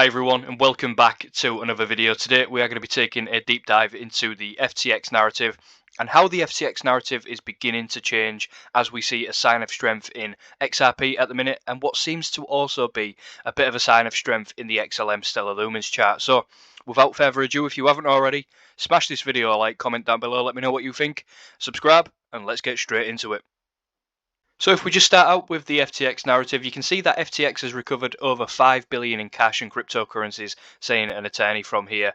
Hi everyone and welcome back to another video. Today we are going to be taking a deep dive into the FTX narrative and how the FTX narrative is beginning to change as we see a sign of strength in XRP at the minute and what seems to also be a bit of a sign of strength in the XLM Stellar Lumens chart. So without further ado, if you haven't already, smash this video a like, comment down below, let me know what you think, subscribe and let's get straight into it. So if we just start out with the FTX narrative, you can see that FTX has recovered over 5 billion in cash and cryptocurrencies, saying an attorney from here.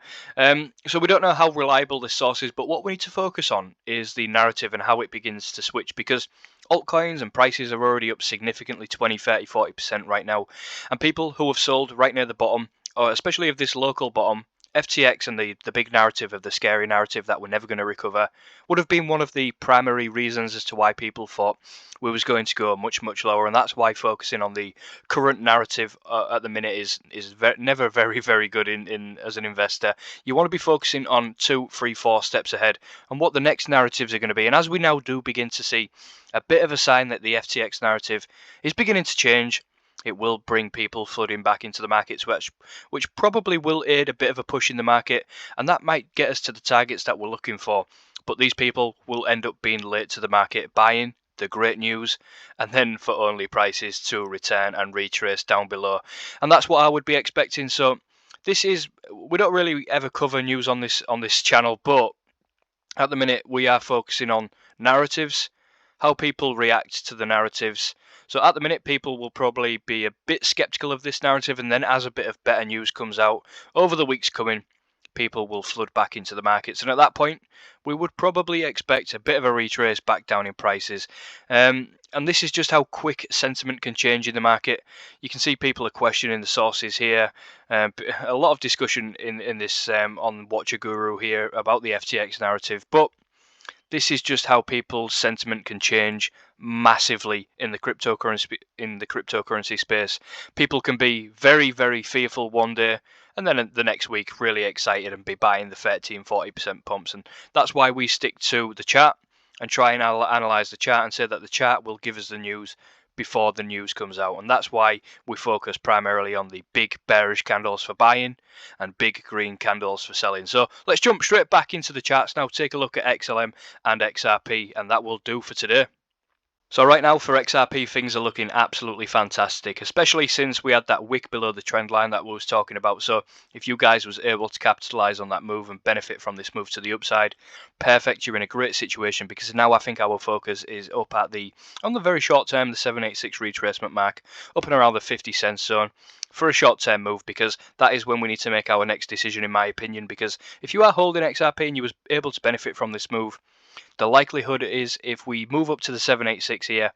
So we don't know how reliable this source is, but what we need to focus on is the narrative and how it begins to switch, because altcoins and prices are already up significantly 20, 30, 40% right now. And people who have sold right near the bottom, or especially of this local bottom, FTX and the big narrative of the scary narrative that we're never going to recover would have been one of the primary reasons as to why people thought we was going to go much lower, and that's why focusing on the current narrative at the minute is never very good in as an investor. You want to be focusing on 2, 3, 4 steps ahead and what the next narratives are going to be. And as we now do begin to see a bit of a sign that the FTX narrative is beginning to change, it will bring people flooding back into the markets, which probably will aid a bit of a push in the market, and that might get us to the targets that we're looking for. But these people will end up being late to the market, buying the great news, and then for only prices to return and retrace down below. And that's what I would be expecting. So we don't really ever cover news on this channel, but at the minute we are focusing on narratives, how people react to the narratives. So at the minute people will probably be a bit skeptical of this narrative, and then as a bit of better news comes out over the weeks coming, people will flood back into the markets, and at that point we would probably expect a bit of a retrace back down in prices. And this is just how quick sentiment can change in the market. You can see people are questioning the sources here. A lot of discussion in this on Watcher Guru here about the FTX narrative, but this is just how people's sentiment can change massively in the cryptocurrency space. People can be very fearful one day, and then the next week really excited and be buying the 13-40% pumps. And that's why we stick to the chart and try and analyze the chart and say that the chart will give us the news before the news comes out. And that's why we focus primarily on the big bearish candles for buying and big green candles for selling. So let's jump straight back into the charts now, take a look at XLM and XRP, and that will do for today. So right now for XRP, things are looking absolutely fantastic, especially since we had that wick below the trend line that we was talking about. So if you guys was able to capitalize on that move and benefit from this move to the upside, perfect. You're in a great situation, because now I think our focus is up at on the very short term, the 786 retracement mark, up and around the 50 cents zone for a short term move, because that is when we need to make our next decision, in my opinion. Because if you are holding XRP and you was able to benefit from this move, the likelihood is if we move up to the 786 here,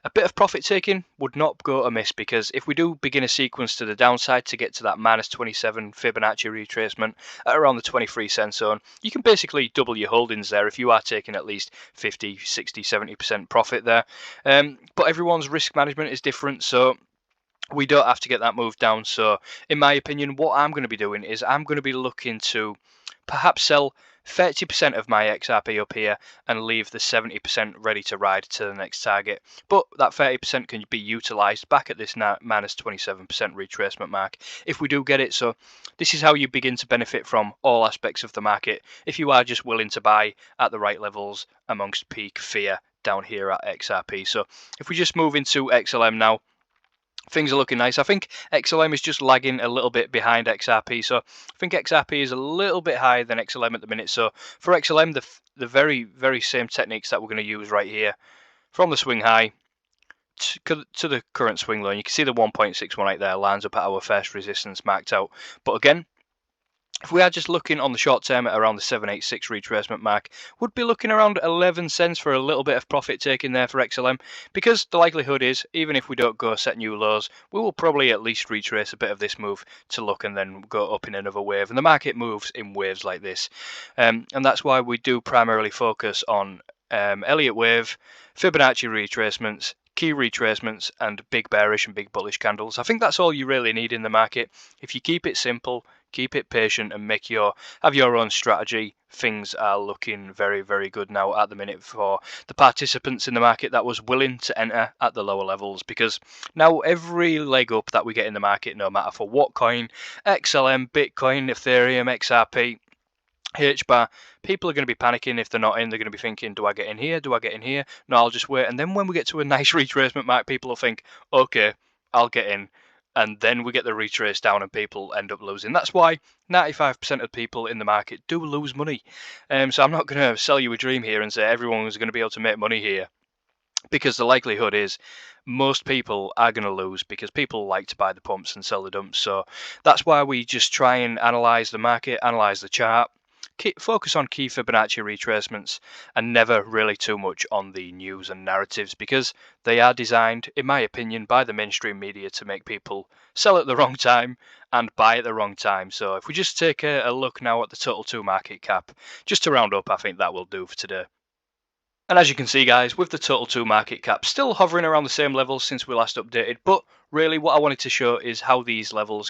a bit of profit taking would not go amiss, because if we do begin a sequence to the downside to get to that -27 Fibonacci retracement at around the 23 cent zone, you can basically double your holdings there if you are taking at least 50, 60, 70% profit there. But everyone's risk management is different, so we don't have to get that move down. So in my opinion, what I'm going to be doing is I'm going to be looking to perhaps sell 30% of my XRP up here and leave the 70% ready to ride to the next target. But that 30% can be utilized back at this -27% retracement mark if we do get it. So this is how you begin to benefit from all aspects of the market if you are just willing to buy at the right levels amongst peak fear down here at XRP. So if we just move into XLM now, things are looking nice. I think XLM is just lagging a little bit behind XRP. So I think XRP is a little bit higher than XLM at the minute. So for XLM, the very same techniques that we're going to use right here, from the swing high to the current swing low. And you can see the 1.618 there lines up at our first resistance marked out. But again, if we are just looking on the short term at around the 786 retracement mark, would be looking around 11 cents for a little bit of profit taking there for XLM, because the likelihood is, even if we don't go set new lows, we will probably at least retrace a bit of this move to look and then go up in another wave. And the market moves in waves like this. And that's why we do primarily focus on Elliott wave, Fibonacci retracements, key retracements, and big bearish and big bullish candles. I think that's all you really need in the market. If you keep it simple, keep it patient and have your own strategy. Things are looking very, very good now at the minute for the participants in the market that was willing to enter at the lower levels, because now every leg up that we get in the market, no matter for what coin, XLM, Bitcoin, Ethereum, XRP, HBAR, people are going to be panicking if they're not in. They're going to be thinking, do I get in here? Do I get in here? No, I'll just wait. And then when we get to a nice retracement mark, people will think, okay, I'll get in. And then we get the retrace down and people end up losing. That's why 95% of people in the market do lose money. So I'm not going to sell you a dream here and say everyone is going to be able to make money here, because the likelihood is most people are going to lose, because people like to buy the pumps and sell the dumps. So that's why we just try and analyze the market, analyze the chart, focus on key Fibonacci retracements, and never really too much on the news and narratives, because they are designed, in my opinion, by the mainstream media to make people sell at the wrong time and buy at the wrong time. So if we just take a look now at the total 2 market cap, just to round up, I think that will do for today. And as you can see, guys, with the total 2 market cap still hovering around the same levels since we last updated, but really what I wanted to show is how these levels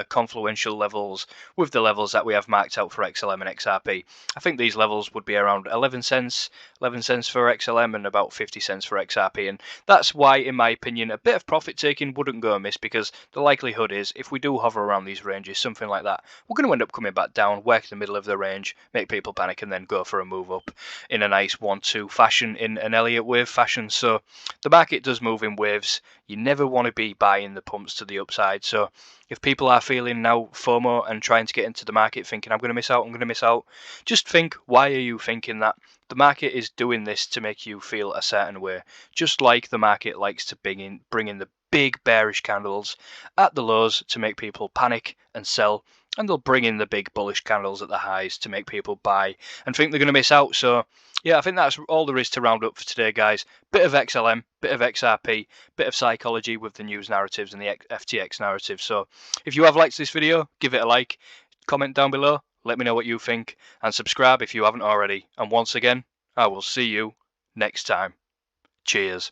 confluential levels with the levels that we have marked out for XLM and XRP. I think these levels would be around 11 cents for XLM and about 50 cents for XRP, and that's why, in my opinion, a bit of profit taking wouldn't go amiss, because the likelihood is if we do hover around these ranges, something like that, we're going to end up coming back down, work the middle of the range, make people panic, and then go for a move up in a nice 1-2 fashion, in an Elliott wave fashion. So the market does move in waves. You never want to be buying the pumps to the upside. So if people are feeling now FOMO and trying to get into the market thinking, I'm going to miss out, just think, why are you thinking that? The market is doing this to make you feel a certain way, just like the market likes to bring in the big bearish candles at the lows to make people panic and sell, and they'll bring in the big bullish candles at the highs to make people buy and think they're going to miss out. So yeah, I think that's all there is to round up for today, guys. Bit of XLM, bit of XRP, bit of psychology with the news narratives and the FTX narrative. So if you have liked this video, give it a like, comment down below, let me know what you think, and subscribe if you haven't already. And once again, I will see you next time. Cheers.